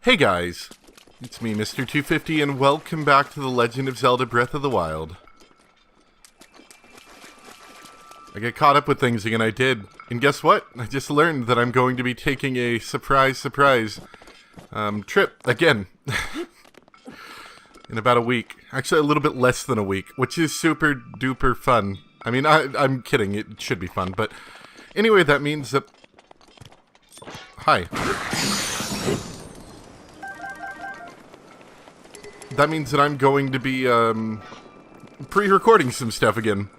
Hey guys, it's me, Mr. 250, and welcome back to The Legend of Zelda Breath of the Wild. I get caught up with things again, I did. And guess what? I just learned that I'm going to be taking a surprise trip again. In about a week. Actually, a little bit less than a week, which is super duper fun. I mean, I'm kidding, it should be fun, but anyway, that means that... Hi. That means that I'm going to be, pre-recording some stuff again.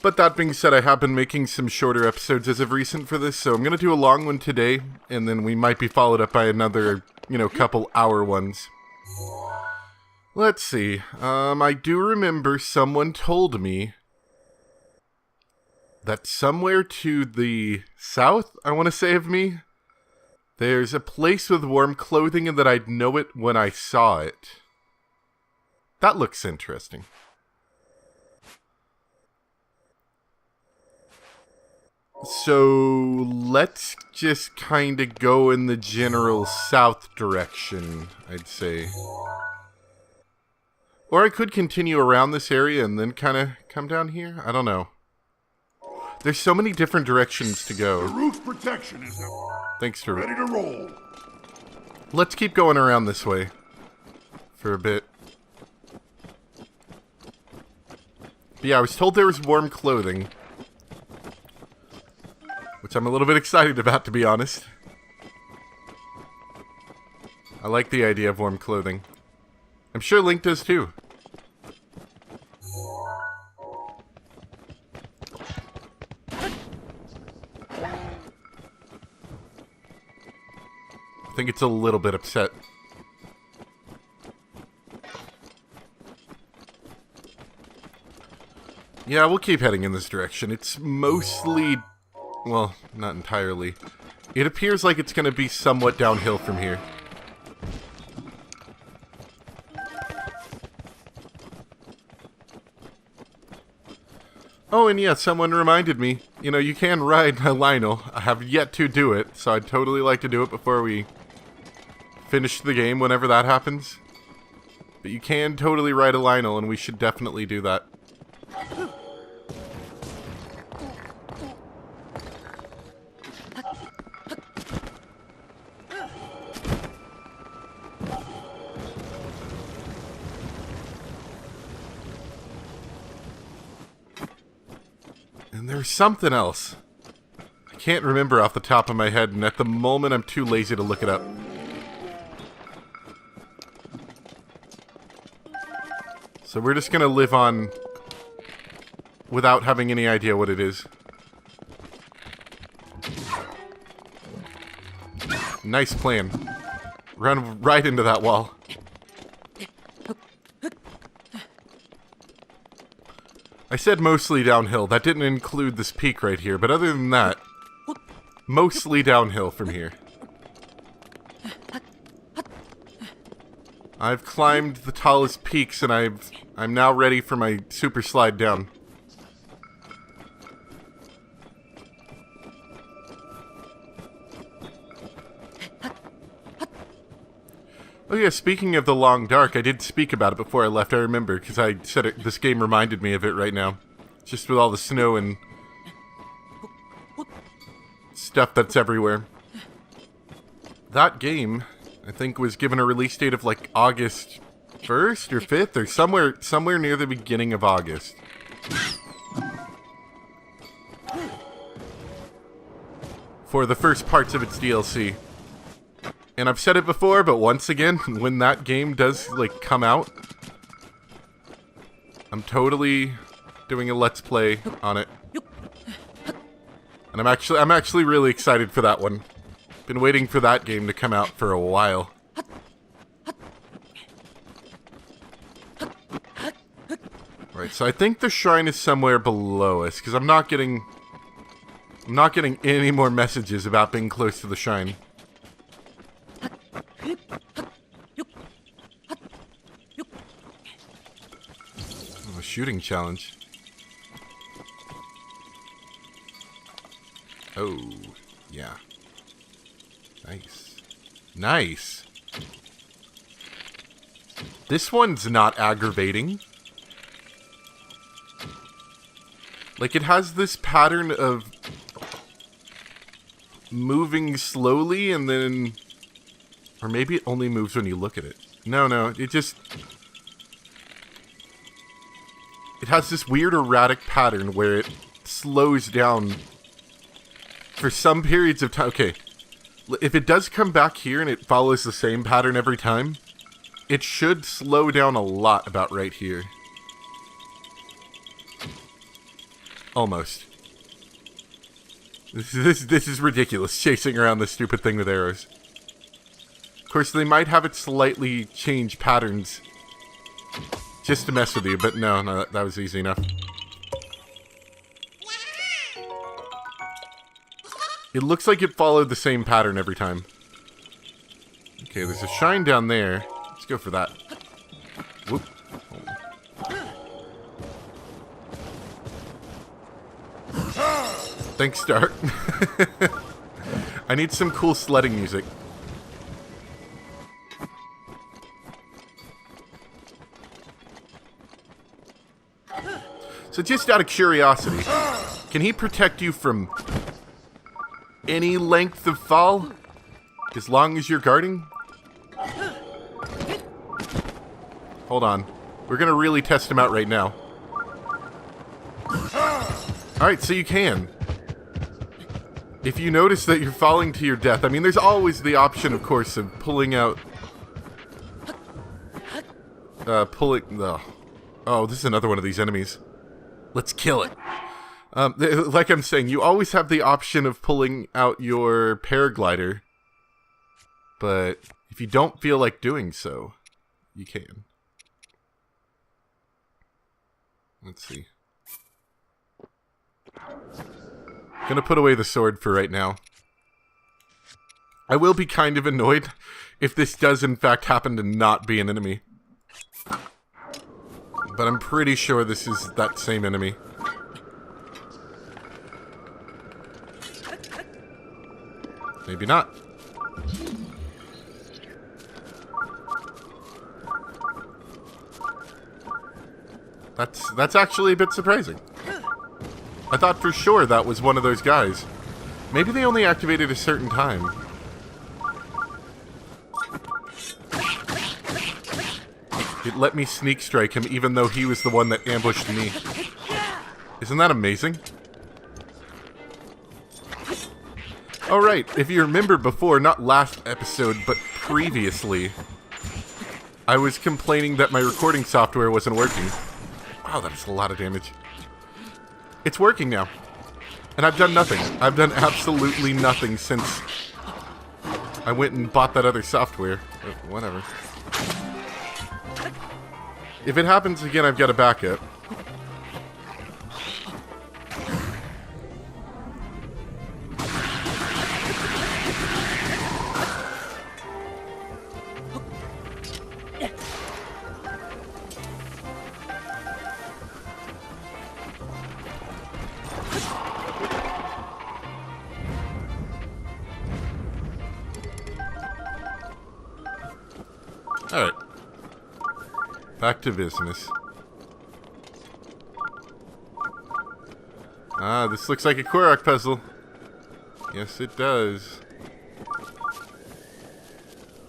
But that being said, I have been making some shorter episodes as of recent for this, so I'm going to do a long one today, and then we might be followed up by another, couple hour ones. Let's see. I do remember someone told me that somewhere to the south, I want to say of me, there's a place with warm clothing and that I'd know it when I saw it. That looks interesting. So, let's just kind of go in the general south direction, I'd say. Or I could continue around this area and then kind of come down here. I don't know. There's so many different directions to go. The roof's protection is now Thanks, Drew. ready to roll. Let's keep going around this way for a bit. But yeah, I was told there was warm clothing, which I'm a little bit excited about, to be honest. I like the idea of warm clothing. I'm sure Link does too. I think it's a little bit upset. Yeah, we'll keep heading in this direction. It's mostly... well, not entirely. It appears like it's going to be somewhat downhill from here. Oh, and yeah, someone reminded me, you can ride a Lionel. I have yet to do it, so I'd totally like to do it before we finish the game, whenever that happens. But you can totally ride a Lionel, and we should definitely do that. And there's something else. I can't remember off the top of my head, and at the moment I'm too lazy to look it up. So we're just gonna live on without having any idea what it is. Nice plan. Run right into that wall. I said mostly downhill. That didn't include this peak right here, but other than that, mostly downhill from here. I've climbed the tallest peaks, and I'm now ready for my super slide down. Oh yeah, speaking of the Long Dark, I did speak about it before I left, I remember, because I said this game reminded me of it right now. Just with all the snow and stuff that's everywhere. That game, I think, was given a release date of like August 1st or 5th, or somewhere near the beginning of August. For the first parts of its DLC. And I've said it before, but once again, when that game does, come out, I'm totally doing a Let's Play on it. And I'm actually really excited for that one. Been waiting for that game to come out for a while. Right, so I think the shrine is somewhere below us, because I'm not getting any more messages about being close to the shrine. Shooting challenge. Oh, yeah. Nice. Nice. This one's not aggravating. Like, it has this pattern of moving slowly and then... Or maybe it only moves when you look at it. No, it just... It has this weird erratic pattern where it slows down for some periods of time. Okay, if it does come back here and it follows the same pattern every time, it should slow down a lot about right here. Almost. This is ridiculous, chasing around this stupid thing with arrows. Of course, they might have it slightly change patterns just to mess with you, but no, that was easy enough. It looks like it followed the same pattern every time. Okay, there's a shine down there. Let's go for that. Whoop. Thanks, Stark. I need some cool sledding music. So just out of curiosity, can he protect you from any length of fall? As long as you're guarding? Hold on. We're gonna really test him out right now. Alright, so you can. If you notice that you're falling to your death, I mean, there's always the option, of course, of pulling out... Oh, this is another one of these enemies. Let's kill it. Like I'm saying, you always have the option of pulling out your paraglider. But if you don't feel like doing so, you can. Let's see. Gonna put away the sword for right now. I will be kind of annoyed if this does in fact happen to not be an enemy. But I'm pretty sure this is that same enemy. Maybe not. That's actually a bit surprising. I thought for sure that was one of those guys. Maybe they only activated a certain time. It let me sneak strike him even though he was the one that ambushed me. Isn't that amazing? Alright, if you remember before, not last episode, but previously, I was complaining that my recording software wasn't working. Wow, that's a lot of damage. It's working now. And I've done nothing. I've done absolutely nothing since I went and bought that other software. Whatever. If it happens again, I've got a backup. Alright. Back to business. Ah, this looks like a Korok puzzle. Yes, it does.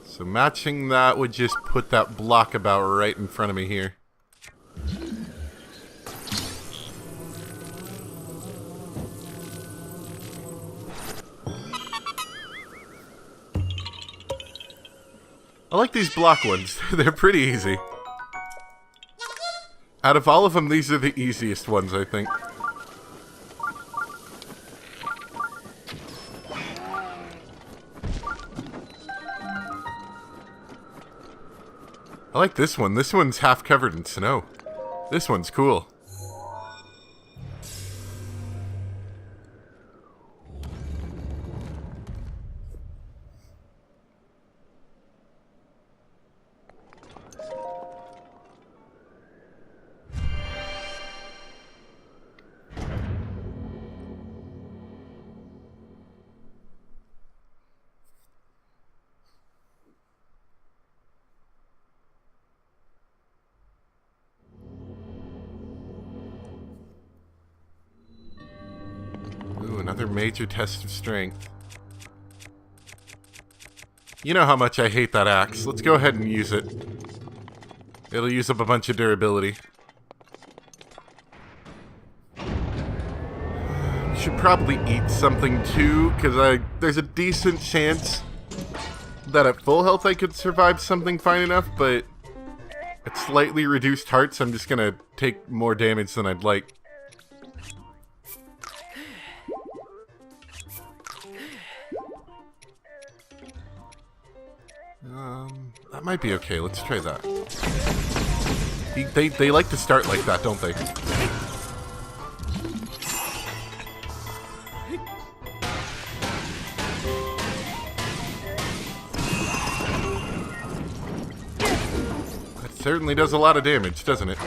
So matching that would just put that block about right in front of me here. I like these block ones. They're pretty easy. Out of all of them, these are the easiest ones, I think. I like this one. This one's half covered in snow. This one's cool. Another major test of strength. You know how much I hate that axe. Let's go ahead and use it. It'll use up a bunch of durability. Should probably eat something too, because there's a decent chance that at full health I could survive something fine enough, but at slightly reduced hearts I'm just gonna take more damage than I'd like. That might be okay. Let's try that. They like to start like that, don't they? That certainly does a lot of damage, doesn't it?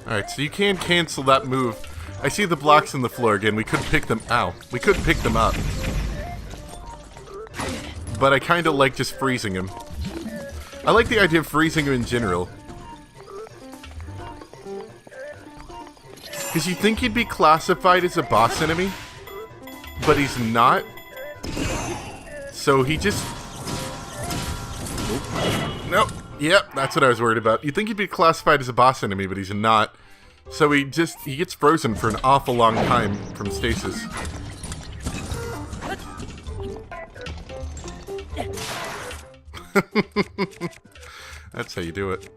Alright, so you can cancel that move. I see the blocks on the floor again. We could pick them... Ow. We could pick them up. But I kind of like just freezing him. I like the idea of freezing him in general. Because you think he'd be classified as a boss enemy, but he's not. So he just... Nope. Yep, that's what I was worried about. You'd think he'd be classified as a boss enemy, but he's not. So he gets frozen for an awful long time from stasis. That's how you do it.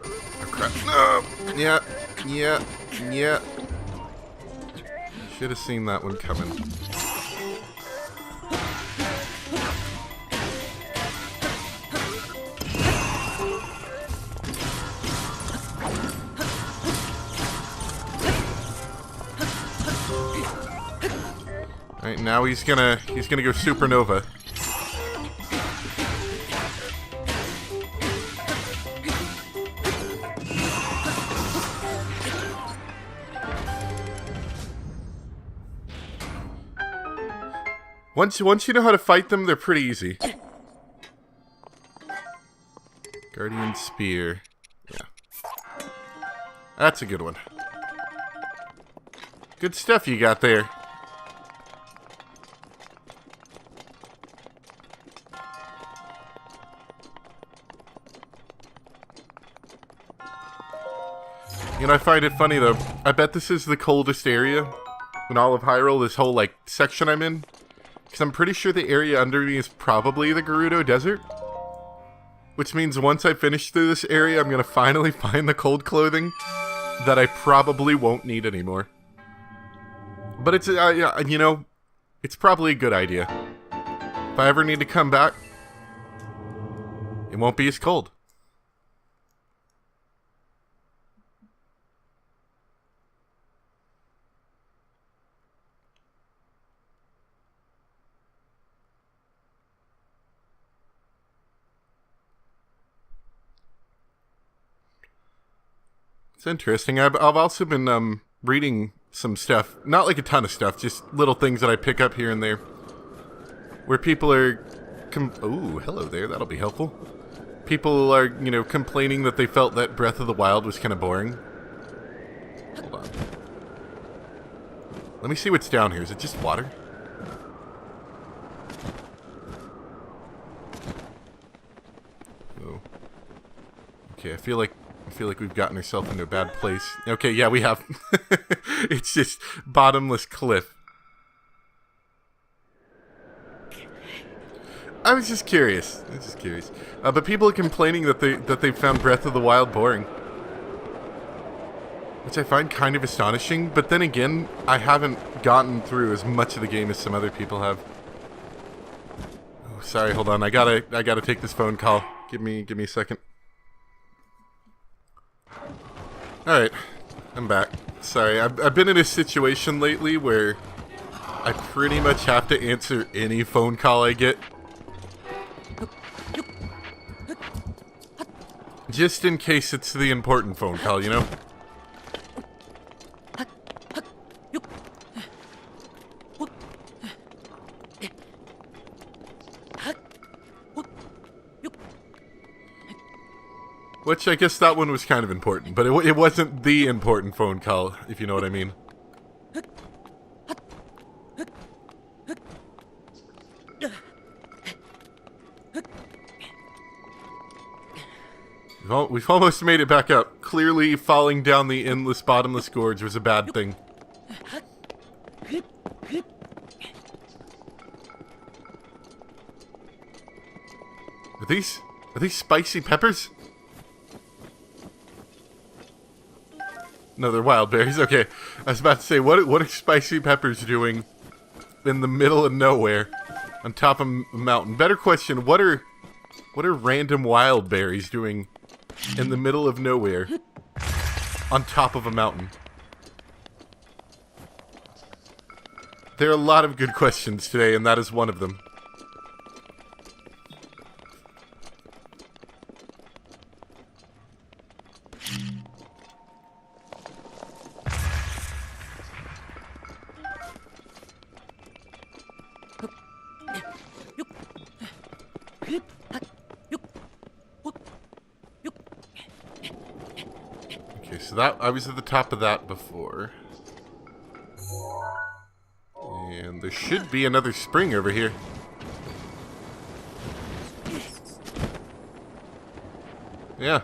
Oh crap. No! Yeah. Should have seen that one coming. Alright, now he's gonna go supernova. Once you know how to fight them, they're pretty easy. Guardian Spear. Yeah. That's a good one. Good stuff you got there. You know, I find it funny though. I bet this is the coldest area in all of Hyrule, this whole, like, section I'm in. Because I'm pretty sure the area under me is probably the Gerudo Desert. Which means once I finish through this area, I'm going to finally find the cold clothing that I probably won't need anymore. But it's, you know, it's probably a good idea. If I ever need to come back, it won't be as cold. It's interesting. I've also been reading some stuff, not like a ton of stuff, just little things that I pick up here and there, where people are, ooh, hello there, that'll be helpful. People are, you know, complaining that they felt that Breath of the Wild was kind of boring. Hold on. Let me see what's down here. Is it just water? Oh. Okay, I feel like we've gotten ourselves into a bad place. Okay, yeah, we have. It's just bottomless cliff. I was just curious. But people are complaining that they found Breath of the Wild boring, which I find kind of astonishing. But then again, I haven't gotten through as much of the game as some other people have. Oh, sorry, hold on. I gotta take this phone call. Give me a second. Alright, I'm back. Sorry, I've been in a situation lately where I pretty much have to answer any phone call I get. Just in case it's the important phone call, you know? Which, I guess that one was kind of important, but it wasn't the important phone call, if you know what I mean. We've almost made it back up. Clearly, falling down the endless, bottomless gorge was a bad thing. Are these spicy peppers? No, they're wild berries. Okay, I was about to say, what are spicy peppers doing in the middle of nowhere, on top of a mountain? Better question: what are random wild berries doing in the middle of nowhere, on top of a mountain? There are a lot of good questions today, and that is one of them. Okay, so that I was at the top of that before. And there should be another spring over here. Yeah.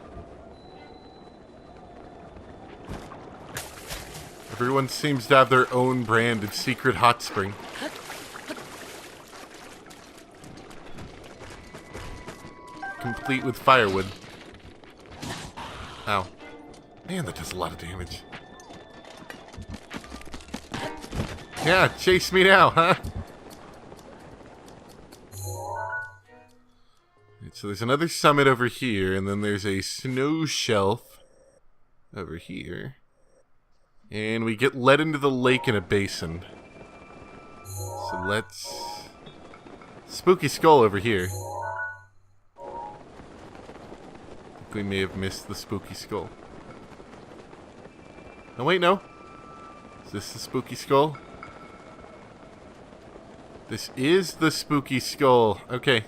Everyone seems to have their own brand of secret hot spring. Complete with firewood. Ow. Man, that does a lot of damage. Yeah, chase me now, huh? Right, so there's another summit over here, and then there's a snow shelf over here. And we get led into the lake in a basin. So let's... Spooky skull over here. I think we may have missed the spooky skull. Oh wait, no. Is this the spooky skull? This is the spooky skull. Okay.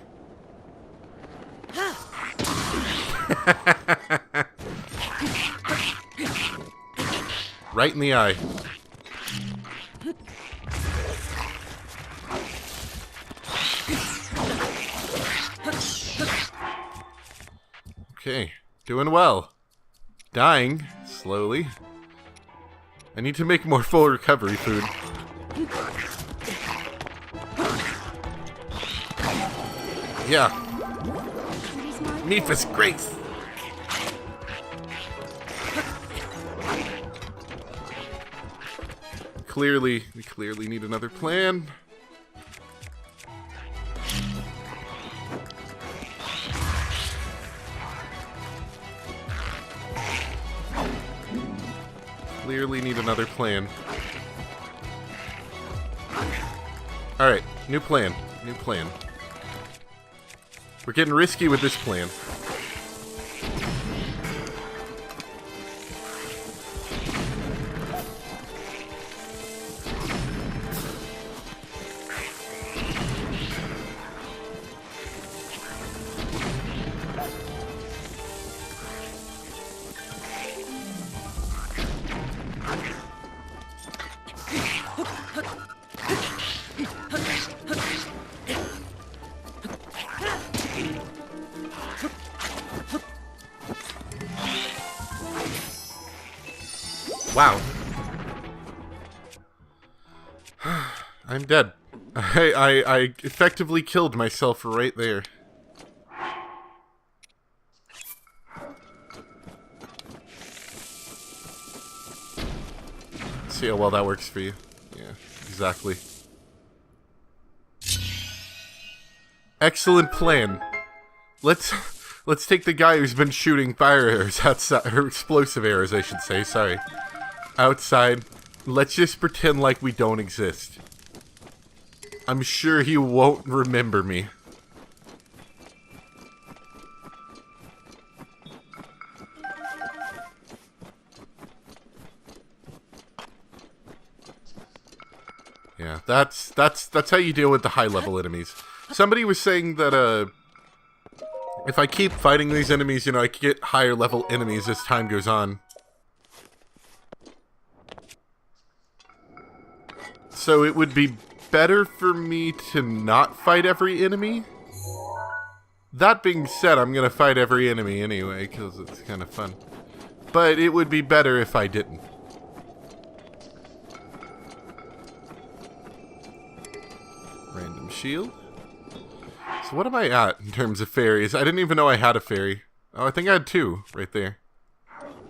Right in the eye. Okay. Doing well. Dying. Slowly. I need to make more full recovery food. Yeah. Nephis Grace. We clearly need another plan. Clearly need another plan. Alright, new plan. New plan. We're getting risky with this plan. Wow. I'm dead. I effectively killed myself right there. See how well that works for you. Yeah, exactly. Excellent plan. Let's take the guy who's been shooting fire arrows outside, or explosive arrows, I should say, sorry. Outside. Let's just pretend like we don't exist. I'm sure he won't remember me. Yeah, that's how you deal with the high-level enemies. Somebody was saying that, if I keep fighting these enemies, you know, I can get higher-level enemies as time goes on. So it would be better for me to not fight every enemy. That being said, I'm gonna fight every enemy anyway, because it's kind of fun. But it would be better if I didn't. Random shield. So what am I at in terms of fairies? I didn't even know I had a fairy. Oh, I think I had 2 right there.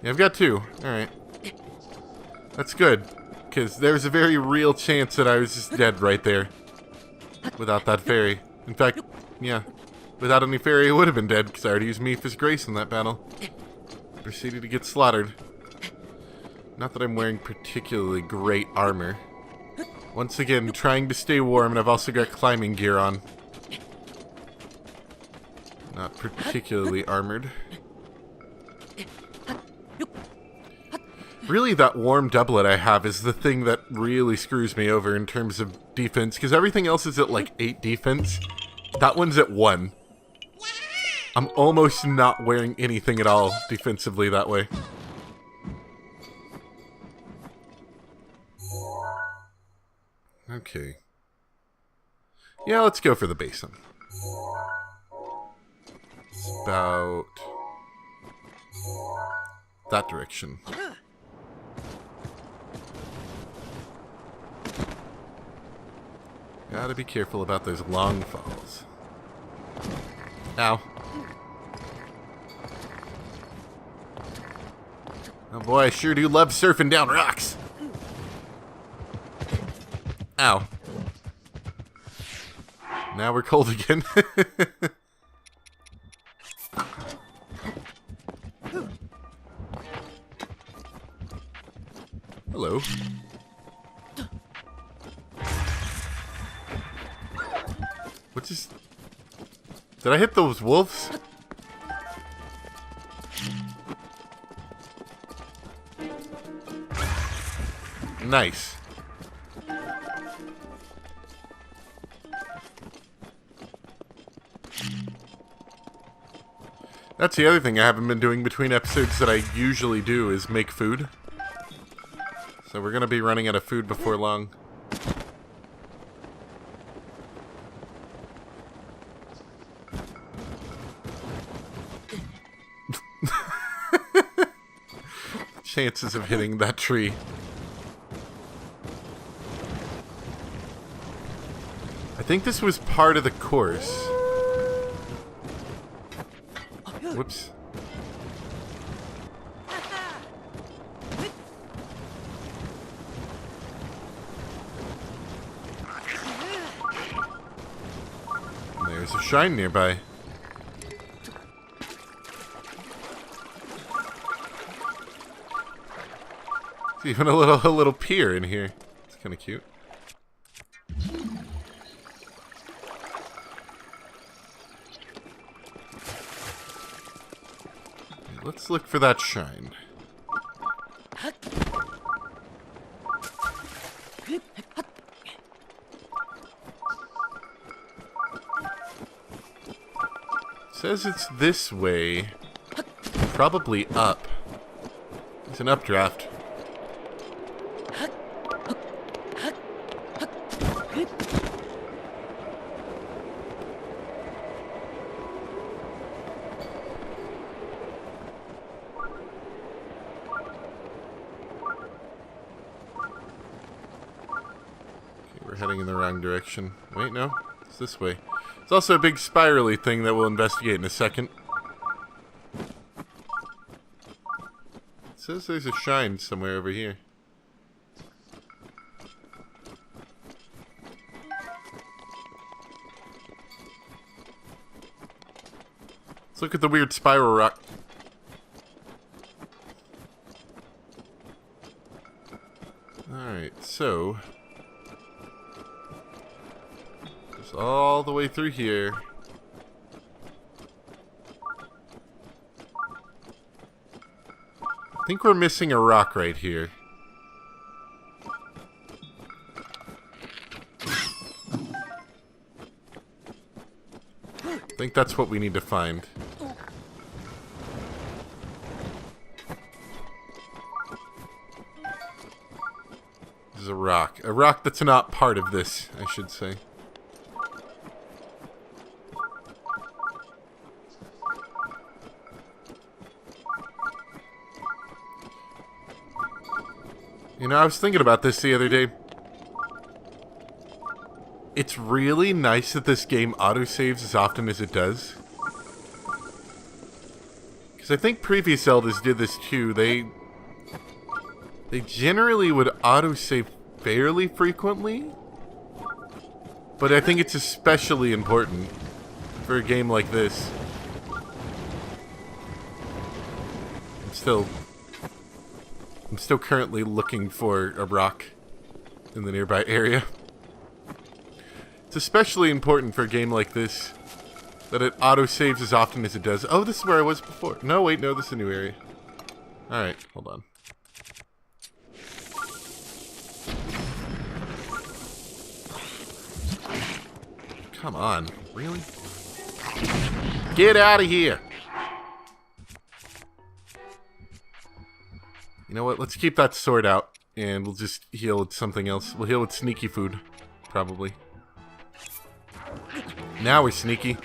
Yeah, I've got 2. Alright. That's good. Because there's a very real chance that I was just dead right there. Without that fairy. In fact, yeah. Without any fairy, I would have been dead, because I already used Mephi's Grace in that battle. Proceeded to get slaughtered. Not that I'm wearing particularly great armor. Once again, trying to stay warm, and I've also got climbing gear on. Not particularly armored. Really, that warm doublet I have is the thing that really screws me over in terms of defense, because everything else is at like 8 defense. That one's at 1. I'm almost not wearing anything at all defensively that way. Okay. Yeah, let's go for the basin. It's about that direction. Gotta be careful about those long falls. Ow. Oh boy, I sure do love surfing down rocks. Ow. Now we're cold again. Hello. What just... Did I hit those wolves? Nice. That's the other thing I haven't been doing between episodes that I usually do is make food. So we're gonna be running out of food before long. Chances of hitting that tree. I think this was part of the course. Whoops. There's a shrine nearby. There's even a little pier in here. It's kind of cute. Let's look for that shrine. Says it's this way. Probably up. It's an updraft. We're heading in the wrong direction. Wait, no. It's this way. It's also a big spirally thing that we'll investigate in a second. It says there's a shrine somewhere over here. Let's look at the weird spiral rock. Alright, so... all the way through here. I think we're missing a rock right here. think that's what we need to find. This is a rock. A rock that's not part of this, I should say. You know, I was thinking about this the other day. It's really nice that this game autosaves as often as it does. Because I think previous Zeldas did this too. They generally would autosave fairly frequently. But I think it's especially important for a game like this. I'm still currently looking for a rock in the nearby area. It's especially important for a game like this that it autosaves as often as it does. Oh, this is where I was before. No, wait, no, this is a new area. Alright, hold on. Come on, really? Get out of here! You know what, let's keep that sword out, and we'll just heal with something else. We'll heal with sneaky food, probably. Now we're sneaky.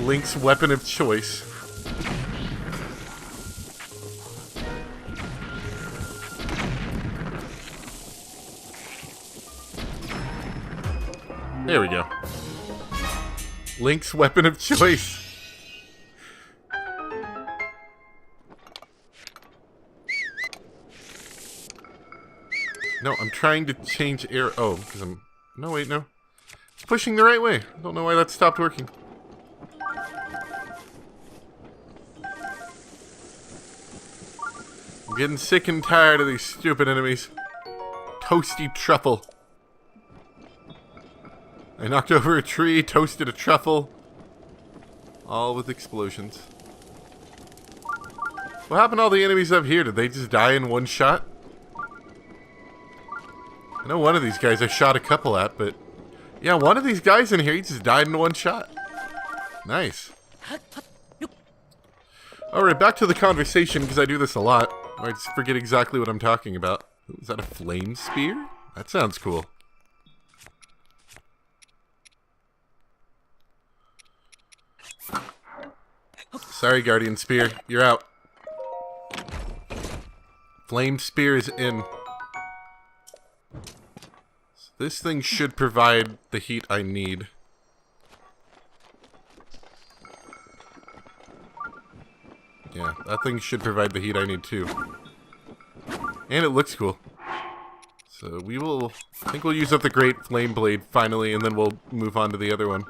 Link's weapon of choice. There we go. Link's weapon of choice. No, I'm trying to change air. Oh, because I'm... No, wait, no. It's pushing the right way. I don't know why that stopped working. I'm getting sick and tired of these stupid enemies. Toasty truffle. I knocked over a tree, toasted a truffle. All with explosions. What happened to all the enemies up here? Did they just die in one shot? I know one of these guys I shot a couple at, but... Yeah, one of these guys in here, he just died in one shot. Nice. Alright, back to the conversation, because I do this a lot. I just forget exactly what I'm talking about. Is that a flame spear? That sounds cool. Sorry, Guardian Spear. You're out. Flame Spear is in. So this thing should provide the heat I need. Yeah, that thing should provide the heat I need too. And it looks cool. So we will... I think we'll use up the Great Flame Blade finally, and then we'll move on to the other one.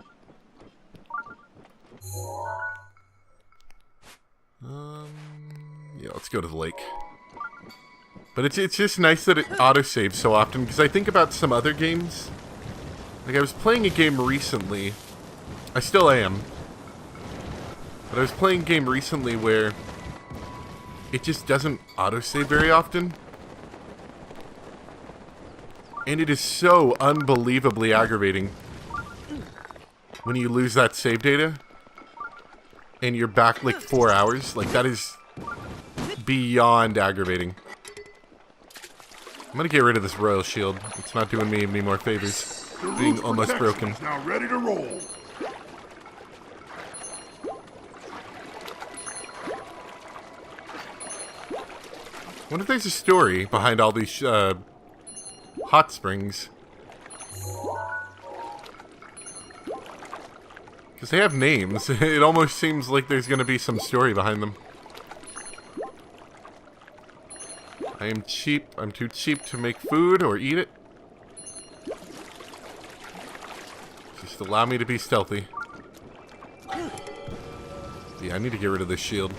Yeah, let's go to the lake. But it's just nice that it autosaves so often, because I think about some other games. Like, I was playing a game recently. I still am. But I was playing a game recently where it just doesn't autosave very often. And it is so unbelievably aggravating when you lose that save data and you're back like 4 hours. Like, that is beyond aggravating. I'm gonna get rid of this royal shield. It's not doing me any more favors. Being almost broken. Now ready to roll. I wonder if there's a story behind all these hot springs. Because they have names. It almost seems like there's going to be some story behind them. I am cheap. I'm too cheap to make food or eat it. Just allow me to be stealthy. Yeah, I need to get rid of this shield.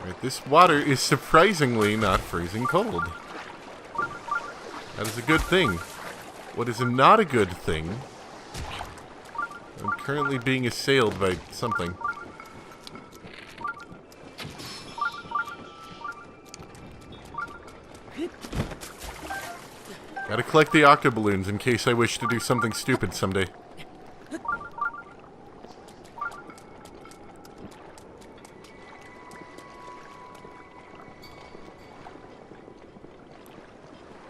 Right, this water is surprisingly not freezing cold. That is a good thing. What is not a good thing... I'm currently being assailed by something. Gotta collect the octoballoons in case I wish to do something stupid someday.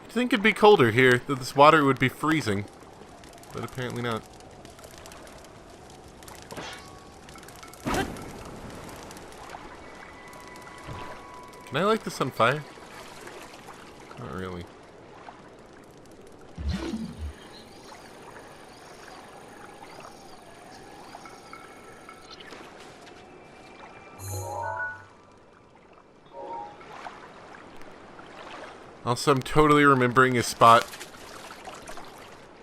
You'd think it'd be colder here, that this water would be freezing. But apparently not. Can I light this on fire? Not really. Also, I'm totally remembering a spot.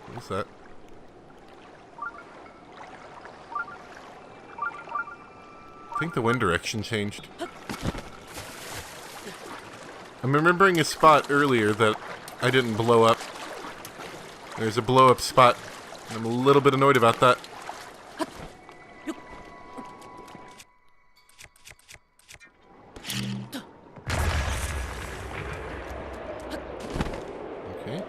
What is that? I think the wind direction changed. I'm remembering a spot earlier that I didn't blow up. There's a blow up spot. And I'm a little bit annoyed about that. Okay.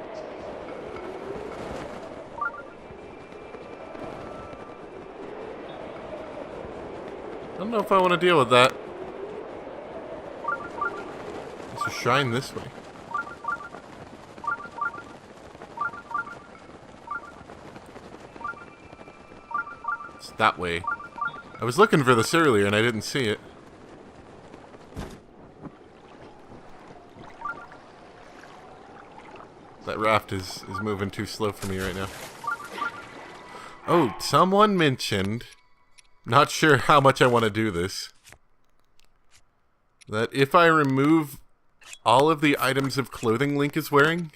I don't know if I want to deal with that. There's a shrine this way. It's that way. I was looking for this earlier and I didn't see it. That raft is moving too slow for me right now. Oh, someone mentioned, not sure how much I want to do this, that if I remove all of the items of clothing Link is wearing...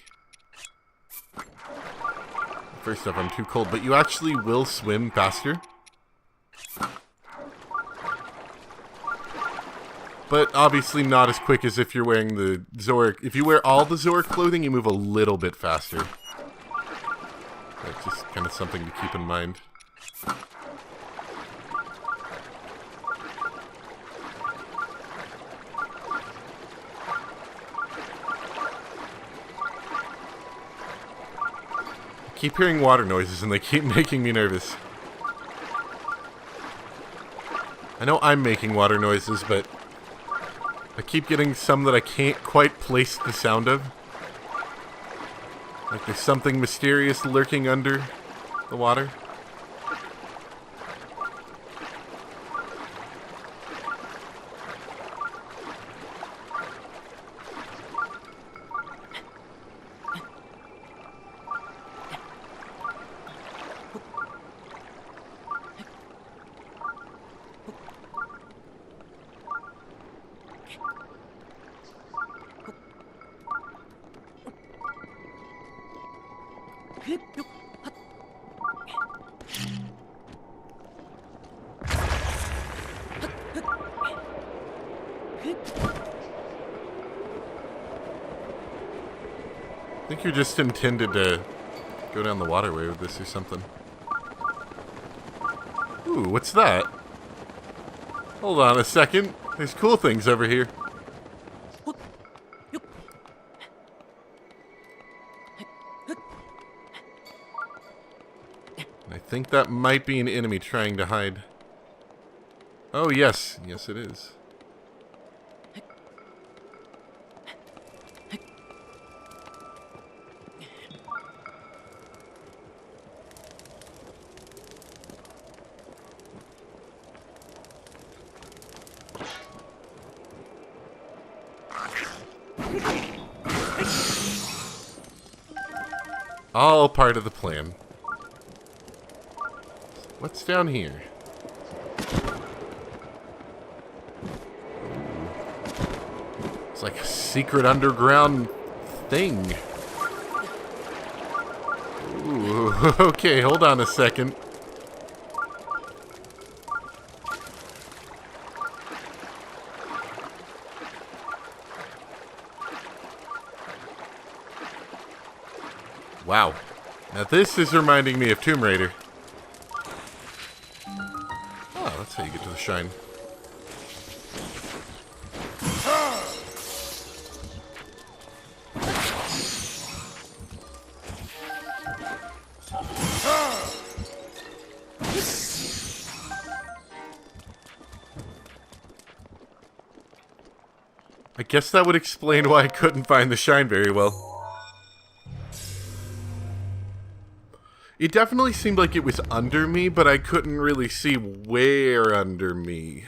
First off, I'm too cold, but you actually will swim faster. But obviously not as quick as if you're wearing the Zora. If you wear all the Zora clothing, you move a little bit faster. That's just kind of something to keep in mind. I keep hearing water noises and they keep making me nervous. I know I'm making water noises, but I keep getting some that I can't quite place the sound of. Like there's something mysterious lurking under the water. I think you just intended to go down the waterway with this or something. Ooh, what's that? Hold on a second. There's cool things over here. I think that might be an enemy trying to hide. Oh, yes. Yes, it is. All part of the plan. What's down here? It's like a secret underground thing. Ooh, okay, hold on a second. Wow. Now this is reminding me of Tomb Raider. Oh, that's how you get to the shrine. I guess that would explain why I couldn't find the shrine very well. It definitely seemed like it was under me, but I couldn't really see where under me.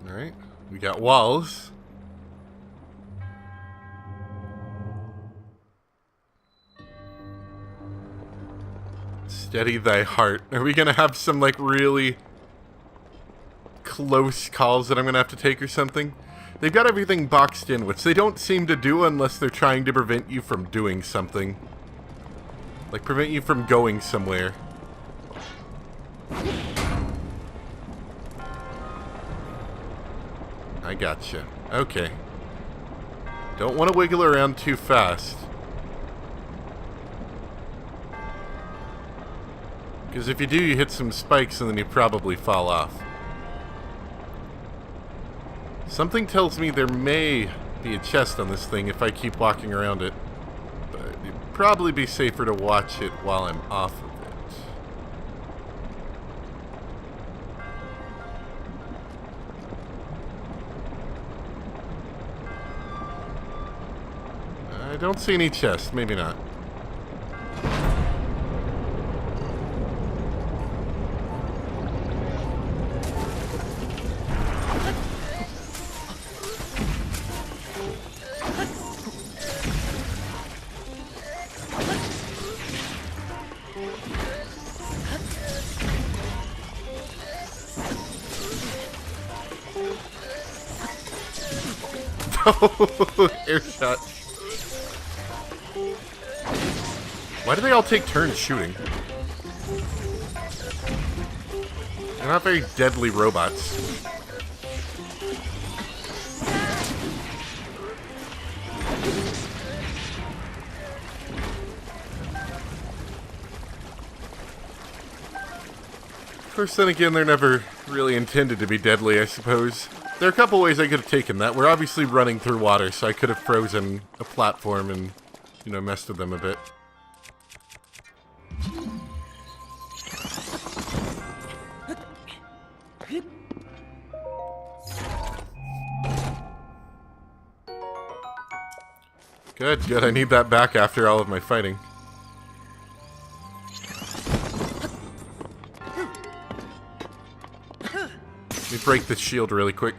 Alright, we got walls. Steady thy heart. Are we gonna have some, like, really close calls that I'm gonna have to take or something? They've got everything boxed in, which they don't seem to do unless they're trying to prevent you from doing something. Like, prevent you from going somewhere. I gotcha. Okay. Don't want to wiggle around too fast. Because if you do, you hit some spikes and then you probably fall off. Something tells me there may be a chest on this thing if I keep walking around it. But it'd probably be safer to watch it while I'm off of it. I don't see any chests. Maybe not. Air shot. Why do they all take turns shooting? They're not very deadly robots. Of course, then again, they're never really intended to be deadly, I suppose. There are a couple ways I could have taken that. We're obviously running through water, so I could have frozen a platform and, you know, messed with them a bit. Good, good. I need that back after all of my fighting. Let me break this shield really quick.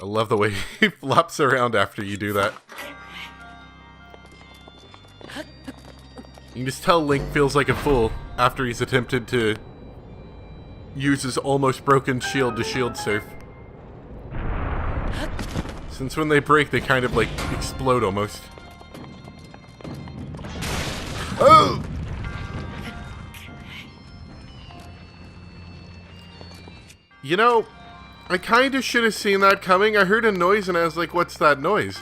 I love the way he flops around after you do that. You can just tell Link feels like a fool after he's attempted to use his almost broken shield to shield surf. Since when they break, they kind of, like, explode almost. Oh! You know, I kind of should have seen that coming. I heard a noise and I was like, what's that noise?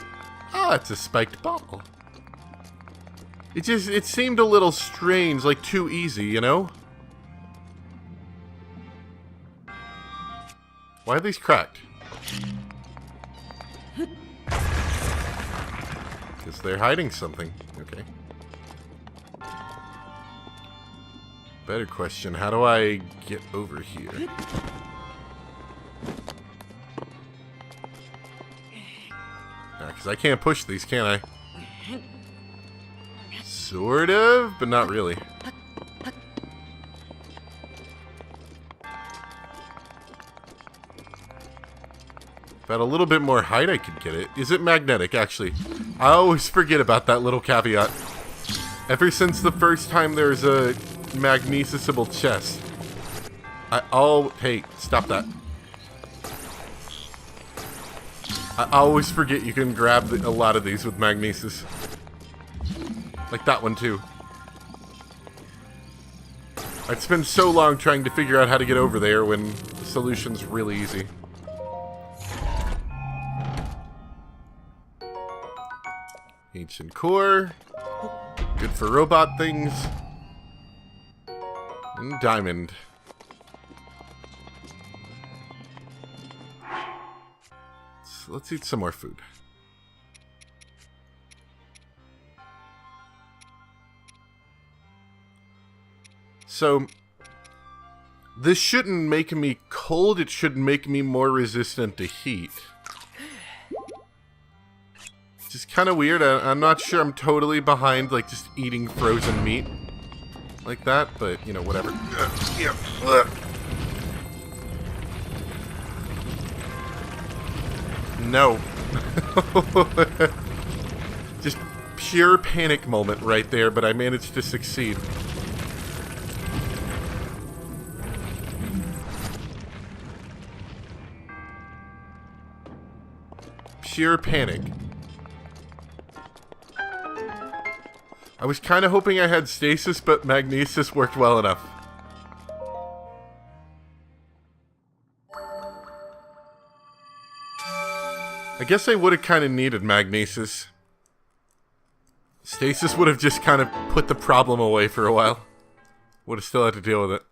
Oh, it's a spiked ball. It seemed a little strange, like too easy, you know? Why are these cracked? Because they're hiding something. Okay. Better question, how do I get over here? Because I can't push these, can I? Sort of, but not really. If I had a little bit more height, I could get it. Is it magnetic, actually? I always forget about that little caveat. Ever since the first time there's a magnesisable chest, hey, stop that. I always forget you can grab a lot of these with magnesis. Like that one, too. I'd spend so long trying to figure out how to get over there when the solution's really easy. Ancient core. Good for robot things. And diamond. So let's eat some more food. So, this shouldn't make me cold, it should make me more resistant to heat. Which is kind of weird. I'm not sure I'm totally behind, like, just eating frozen meat like that, but, you know, whatever. No. Just pure panic moment right there, but I managed to succeed. Pure panic. I was kind of hoping I had stasis, but magnesis worked well enough. I guess I would have kind of needed magnesis. Stasis would have just kind of put the problem away for a while. Would have still had to deal with it.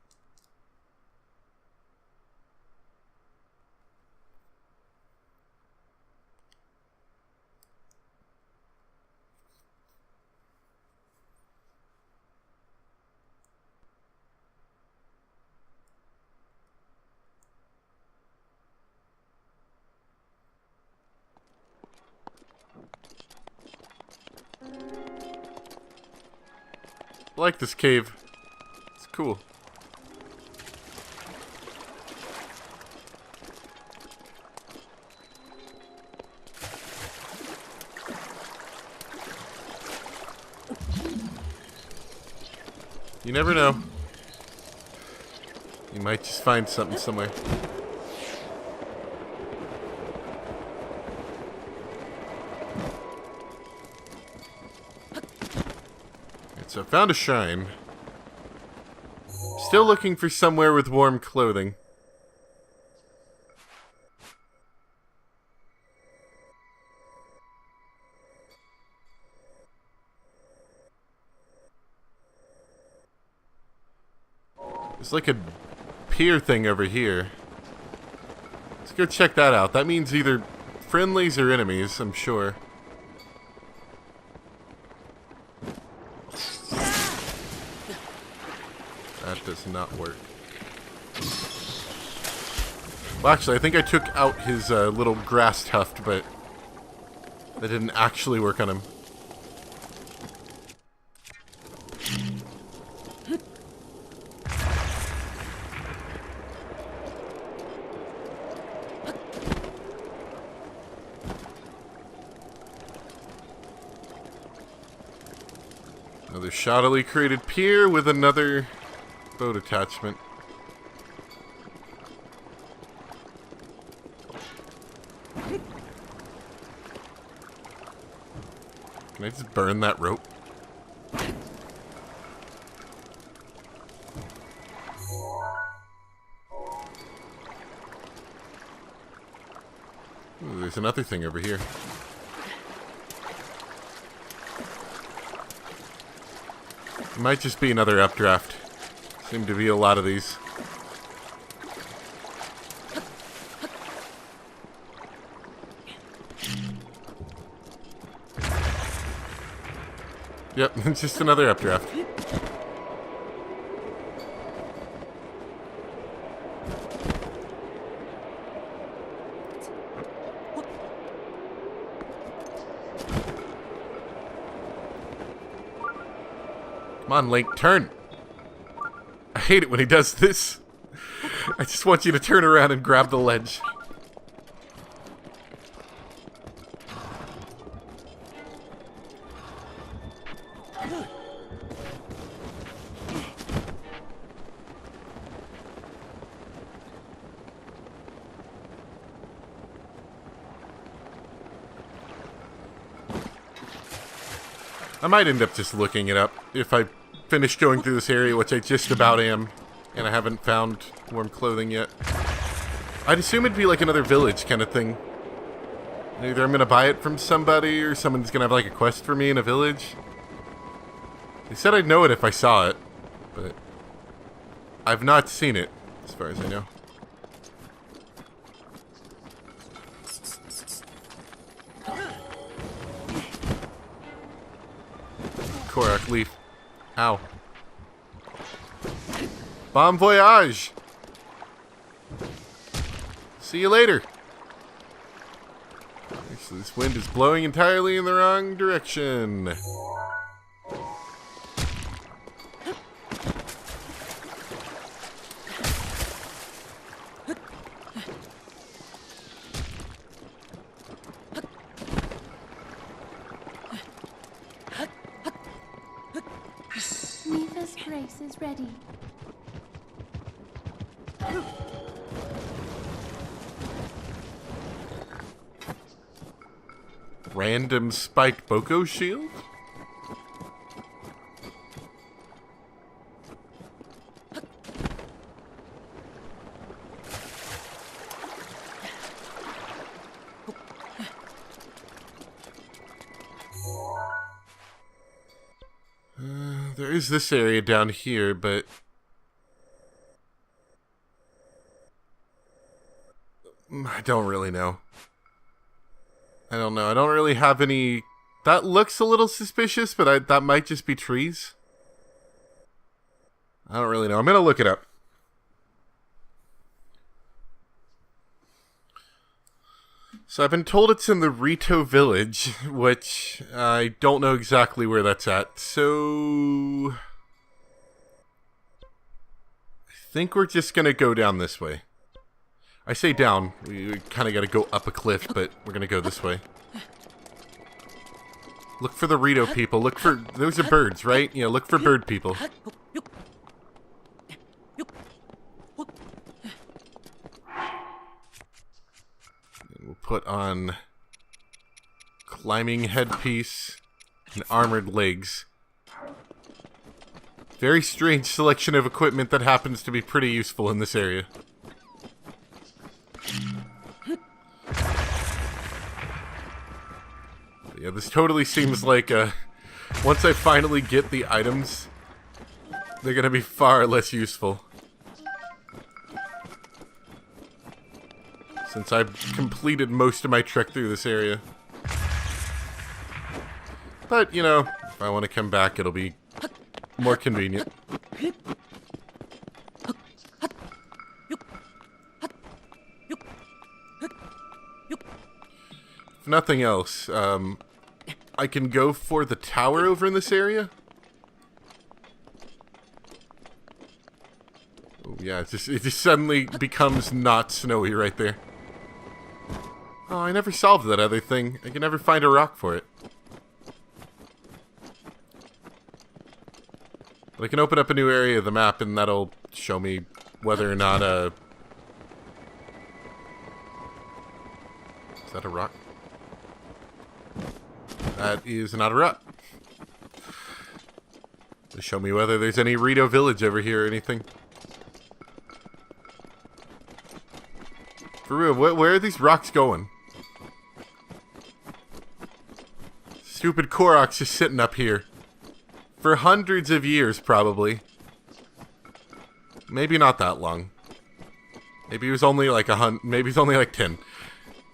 I like this cave. It's cool. You never know. You might just find something somewhere. So I found a shrine. Still looking for somewhere with warm clothing. There's like a pier thing over here. Let's go check that out. That means either friendlies or enemies, I'm sure. That does not work. Well, actually, I think I took out his little grass tuft, but that didn't actually work on him. Another shoddily created pier with another boat attachment. Can I just burn that rope? Ooh, there's another thing over here. It might just be another updraft. Seem to be a lot of these. Yep, it's just another updraft. Come on, Link, turn. I hate it when he does this. I just want you to turn around and grab the ledge. I might end up just looking it up if I finish going through this area, which I just about am, and I haven't found warm clothing yet. I'd assume it'd be like another village kind of thing. Either I'm going to buy it from somebody, or someone's going to have like a quest for me in a village. They said I'd know it if I saw it, but I've not seen it, as far as I know. Korok leaf. Ow. Bon voyage! See you later! Actually, this wind is blowing entirely in the wrong direction. Neva's grace is ready. Random spiked Boko shield? There is this area down here, but I don't really know. I don't know. I don't really have any... That looks a little suspicious, but that might just be trees. I don't really know. I'm going to look it up. So I've been told it's in the Rito village, which I don't know exactly where that's at. So I think we're just going to go down this way. I say down. We kind of got to go up a cliff, but we're going to go this way. Look for the Rito people. Look for... Those are birds, right? Yeah, look for bird people. We'll put on climbing headpiece and armored legs. Very strange selection of equipment that happens to be pretty useful in this area. Yeah, this totally seems like once I finally get the items, they're gonna be far less useful. Since I've completed most of my trek through this area. But, you know, if I want to come back, it'll be more convenient. If nothing else, I can go for the tower over in this area. Oh, yeah, it just suddenly becomes not snowy right there. Oh, I never solved that other thing. I can never find a rock for it. But I can open up a new area of the map and that'll show me whether or not is that a rock? That is not a rock. To show me whether there's any Rito village over here or anything. For real, where are these rocks going? Stupid Korok's just sitting up here. For hundreds of years, probably. Maybe not that long. Maybe he was only like maybe he's only like 10.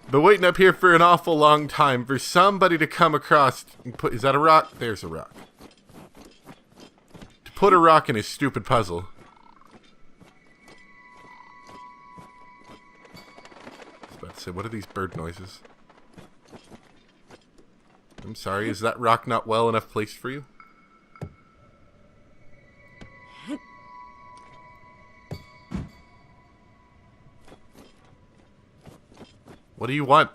But waiting up here for an awful long time for somebody to come across and put... Is that a rock? There's a rock. To put a rock in his stupid puzzle. I was about to say, what are these bird noises? I'm sorry, is that rock not well enough placed for you? What do you want?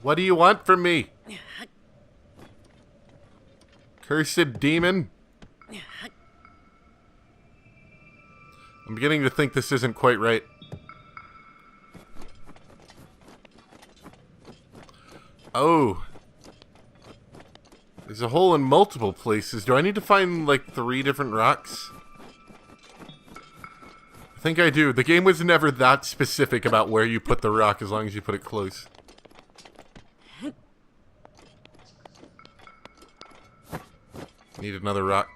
What do you want from me? Cursed demon? I'm beginning to think this isn't quite right. Oh. There's a hole in multiple places. Do I need to find, like, 3 different rocks? I think I do. The game was never that specific about where you put the rock as long as you put it close. Need another rock.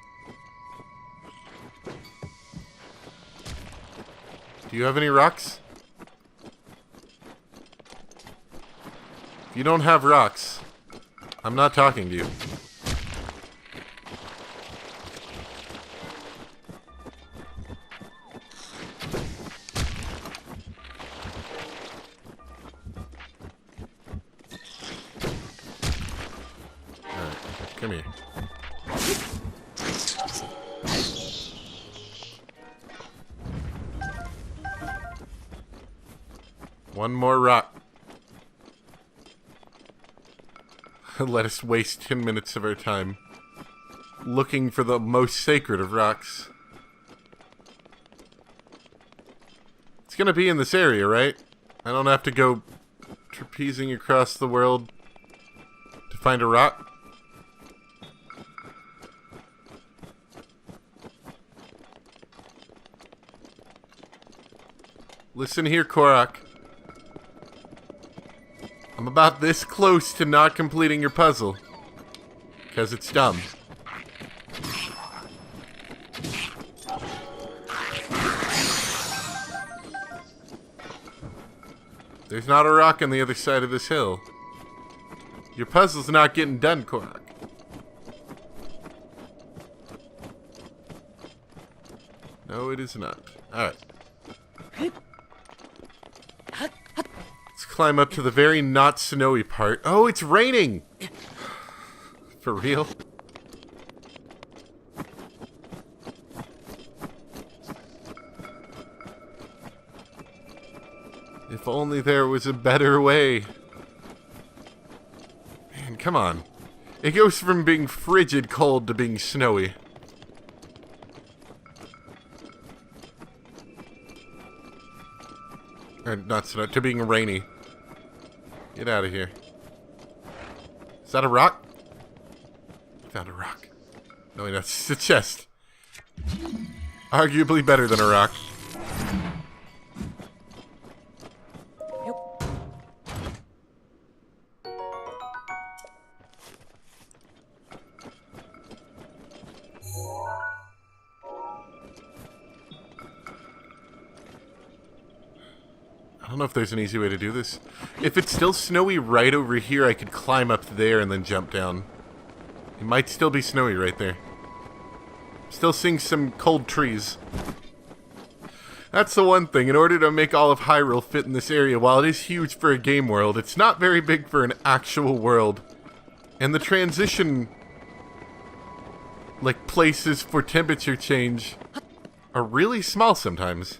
Do you have any rocks? If you don't have rocks, I'm not talking to you. Alright, come here. One more rock. Let us waste 10 minutes of our time looking for the most sacred of rocks. It's gonna be in this area, right? I don't have to go trapezing across the world to find a rock. Listen here, Korok. I'm about this close to not completing your puzzle. Because it's dumb. There's not a rock on the other side of this hill. Your puzzle's not getting done, Korok. No, it is not. Alright. Climb up to the very not snowy part. Oh, it's raining! For real? If only there was a better way. Man, come on. It goes from being frigid cold to being snowy. Or not snow, to being rainy. Get out of here. Is that a rock? Found a rock. No, wait, that's a chest. Arguably better than a rock. I don't know if there's an easy way to do this. If it's still snowy right over here, I could climb up there and then jump down. It might still be snowy right there. Still seeing some cold trees. That's the one thing. In order to make all of Hyrule fit in this area, while it is huge for a game world, it's not very big for an actual world. And the transition, like, places for temperature change are really small sometimes.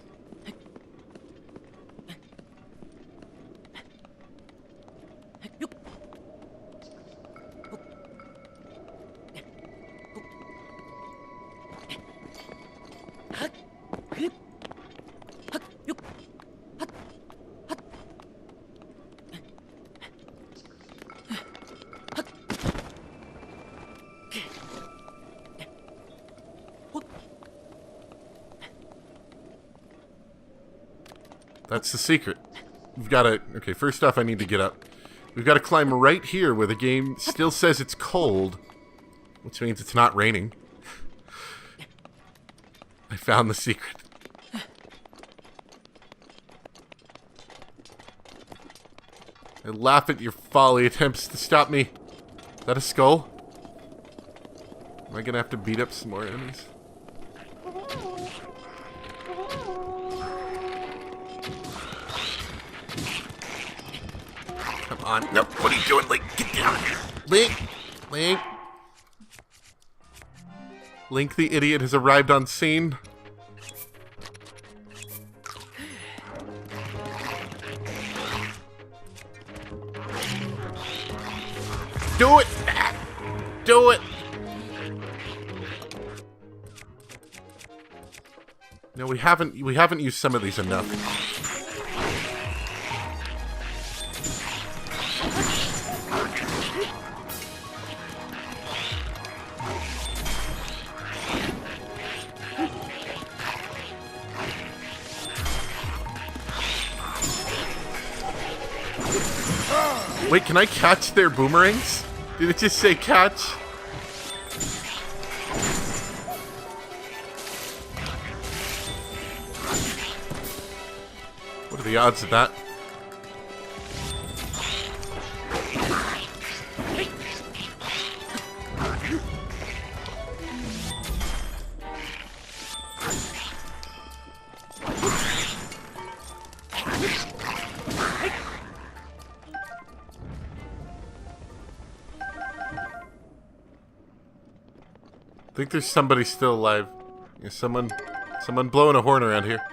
That's the secret. We've got to... Okay, first off, I need to get up. We've got to climb right here where the game still says it's cold, which means it's not raining. I found the secret. I laugh at your folly attempts to stop me. Is that a skull? Am I going to have to beat up some more enemies? Come on. Nope. What are you doing, Link? Get down here. Link. Link. Link the idiot has arrived on scene. Do it! Do it! No, we haven't used some of these enough. Wait, can I catch their boomerangs? Did it just say catch? What are the odds of that? I think there's somebody still alive. Yeah, someone blowing a horn around here.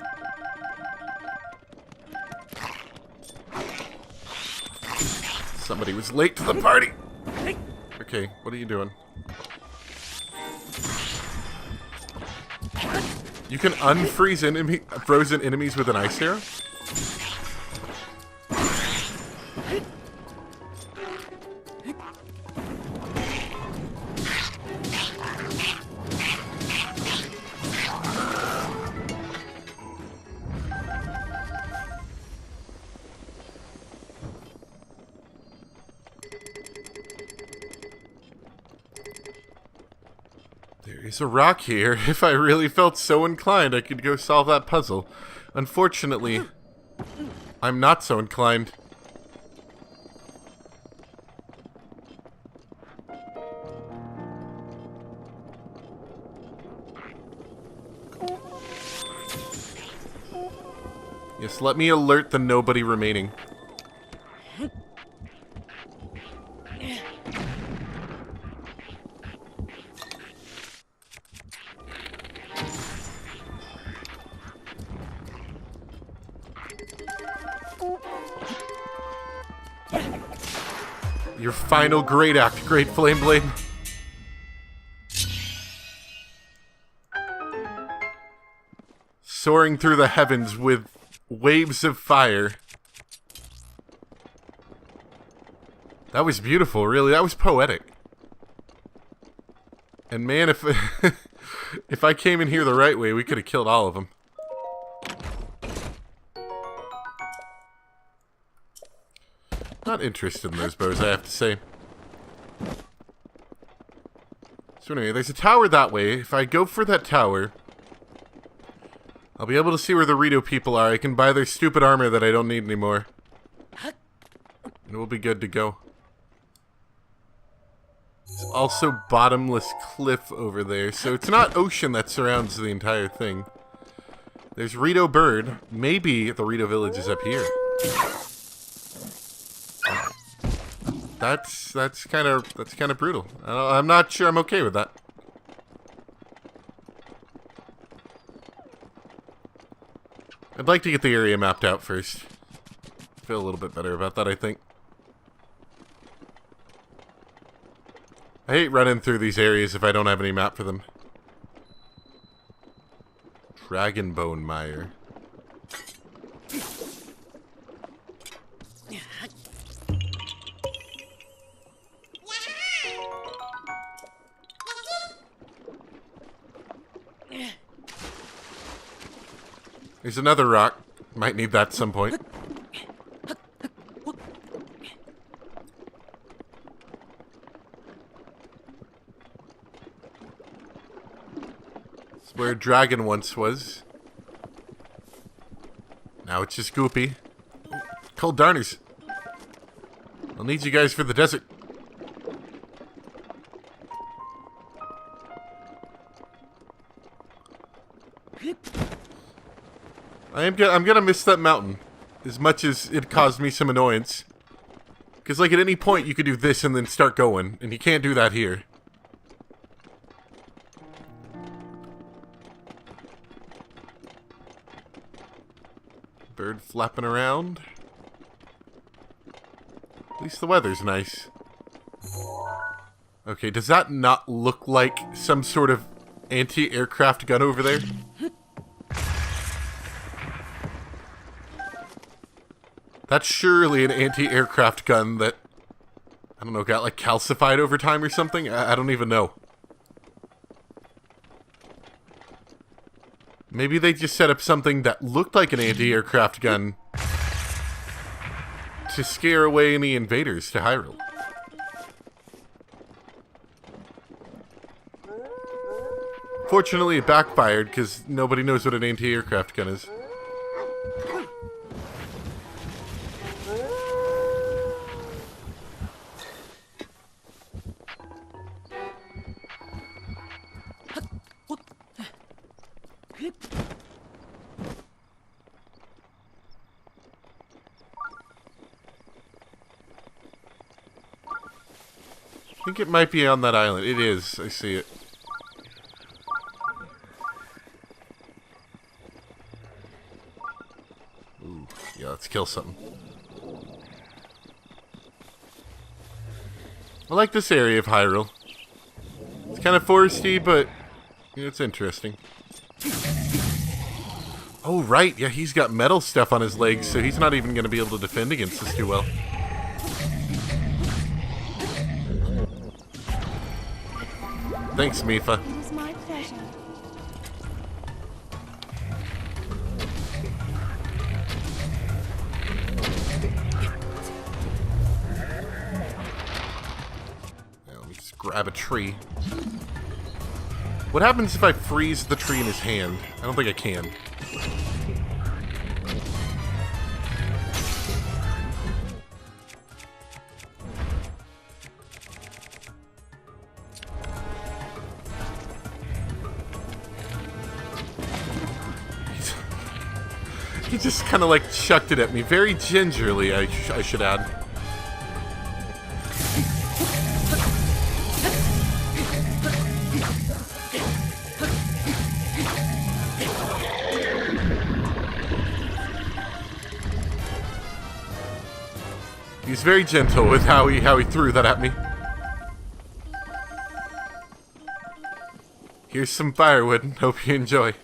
Somebody was late to the party. Okay, what are you doing? You can unfreeze frozen enemies with an ice arrow? There's a rock here. If I really felt so inclined, I could go solve that puzzle. Unfortunately, I'm not so inclined. Yes, let me alert the nobody remaining. Your final great act, Great Flame Blade. Soaring through the heavens with waves of fire. That was beautiful, really. That was poetic. And man, if if I came in here the right way, we could have killed all of them. Not interested in those bows, I have to say. So anyway, there's a tower that way. If I go for that tower, I'll be able to see where the Rito people are. I can buy their stupid armor that I don't need anymore. And we'll be good to go. There's also bottomless cliff over there. So it's not ocean that surrounds the entire thing. There's Rito Bird. Maybe the Rito village is up here. That's kind of brutal. I'm not sure I'm okay with that. I'd like to get the area mapped out first. Feel a little bit better about that, I think. I hate running through these areas if I don't have any map for them. Dragonbone Mire. There's another rock. Might need that at some point. It's where a dragon once was. Now it's just goopy. Cold darners. I'll need you guys for the desert. I'm gonna miss that mountain as much as it caused me some annoyance. Because, like, at any point you could do this and then start going, and you can't do that here. Bird flapping around. At least the weather's nice. Okay, does that not look like some sort of anti-aircraft gun over there? That's surely an anti-aircraft gun that, I don't know, got like calcified over time or something? I don't even know. Maybe they just set up something that looked like an anti-aircraft gun to scare away any invaders to Hyrule. Fortunately, it backfired because nobody knows what an anti-aircraft gun is. I think it might be on that island. It is. I see it. Ooh, yeah, let's kill something. I like this area of Hyrule. It's kind of foresty, but you know, it's interesting. Oh, right. Yeah, he's got metal stuff on his legs, so he's not even going to be able to defend against us too well. Thanks, Mifa. It was my pleasure. Now, let me just grab a tree. What happens if I freeze the tree in his hand? I don't think I can. He just kind of like chucked it at me, very gingerly, I should add. He's very gentle with how he threw that at me. Here's some firewood. Hope you enjoy.